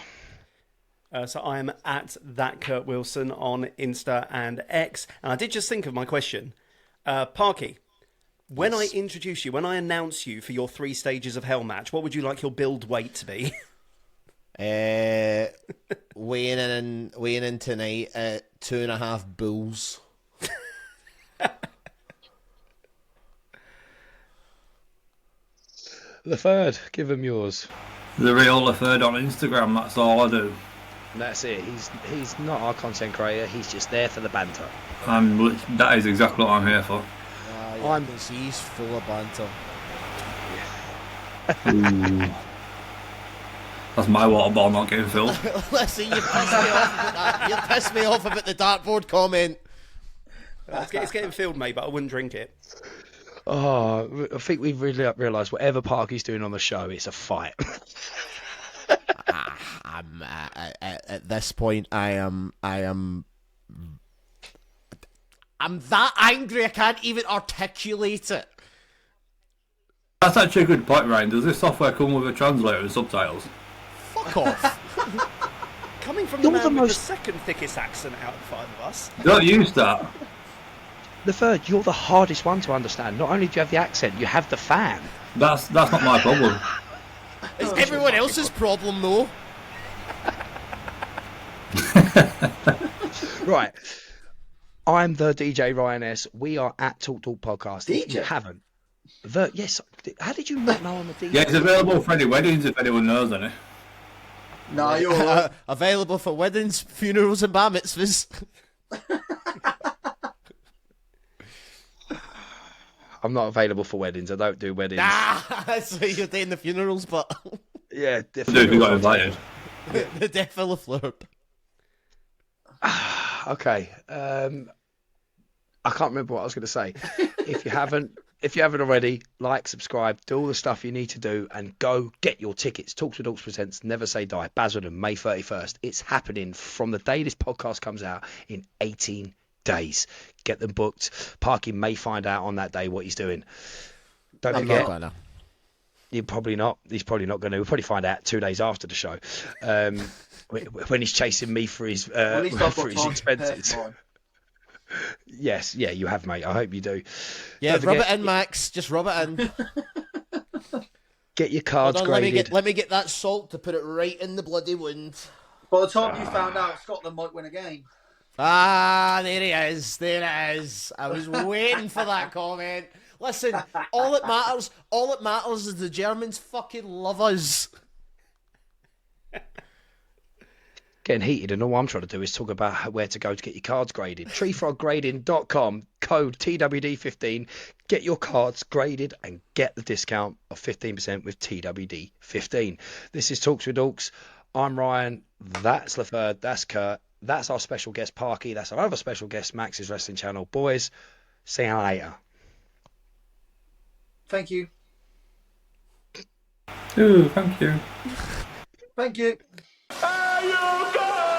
So I am at that Kurt Wilson on Insta and X. And I did just think of my question. Parky, when I introduce you, when I announce you for your 3 stages of hell match, what would you like your build weight to be? Weighing in tonight at 2.5 bulls. Laferde, give him yours. The real Laferde on Instagram, that's all I do. That's it. He's not our content creator. He's just there for the banter. That is exactly what I'm here for. I can see he's full of banter. Ooh. That's my water ball not getting filled. Listen, you pissed me off about that. You pissed me off about the dartboard comment. It's getting filled, mate, but I wouldn't drink it. Oh, I think we've really realised whatever Parky's doing on the show, it's a fight. I'm at this point. I'm that angry I can't even articulate it. That's actually a good point, Ryan. Does this software come with a translator and subtitles? Fuck off. Coming from the man with the second thickest accent out of the 5 of us. Don't use that. Laferde, you're the hardest one to understand. Not only do you have the accent, you have the fan. That's not my problem. It's everyone else's problem, though. Right. I'm the DJ Ryan S. We are at Talk Podcast. If you DJ? haven't. Yes. How did you not know I'm a DJ? Yeah, it's available for any weddings if anyone knows any. No, you're all right. Available for weddings, funerals, and bar mitzvahs. I'm not available for weddings. I don't do weddings. So you're dating the funerals, but Yeah, Dude, we got invited. the death of Laferde. Okay. I can't remember what I was going to say. If you haven't already, like, subscribe, do all the stuff you need to do, and go get your tickets. Talks with Dorks presents Never Say Die, Basildon, May 31st. It's happening from the day this podcast comes out in 18 days. Get them booked. Parky may find out on that day what he's doing. Don't I'm forget. not gonna. You're probably not. He's probably not going to. We'll probably find out 2 days after the show, when he's chasing me for his At least I've for got his time to prepare expenses. for mine. Yes, yeah, you have, mate. I hope you do. Yeah, Don't rub forget- it in, Max. Just rub it in. Get your cards Hold on, graded. let me get that salt to put it right in the bloody wound. By the time you found out Scotland might win a game. Ah, there it is. There it is. I was waiting for that comment. Listen, all that matters is the Germans fucking love us. Getting heated, and all I'm trying to do is talk about where to go to get your cards graded. treefroggrading.com, code TWD15. Get your cards graded and get the discount of 15% with TWD15. This is Talks with Dorks. I'm Ryan. That's Laferde. That's Kurt. That's our special guest, Parky. That's our other special guest, Max's Wrestling Channel. Boys, see you later. Thank you. Ooh, thank you. Thank you. Are you good?